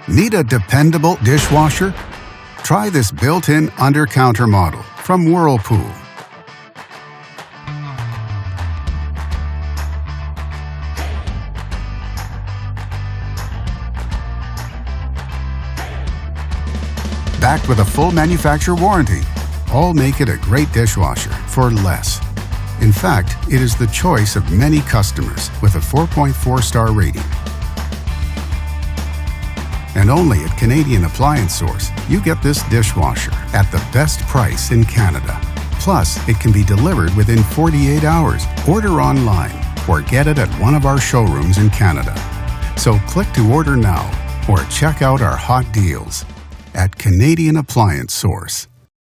Need a dependable dishwasher? Try this built-in Undercounter model from Whirlpool. Backed with a full manufacturer warranty, all make it a great dishwasher for less. In fact, it is the choice of many customers with a 4.4-star rating. And only at Canadian Appliance Source, you get this dishwasher at the best price in Canada. Plus, it can be delivered within 48 hours. Order online or get it at one of our showrooms in Canada. So click to order now or check out our hot deals at Canadian Appliance Source.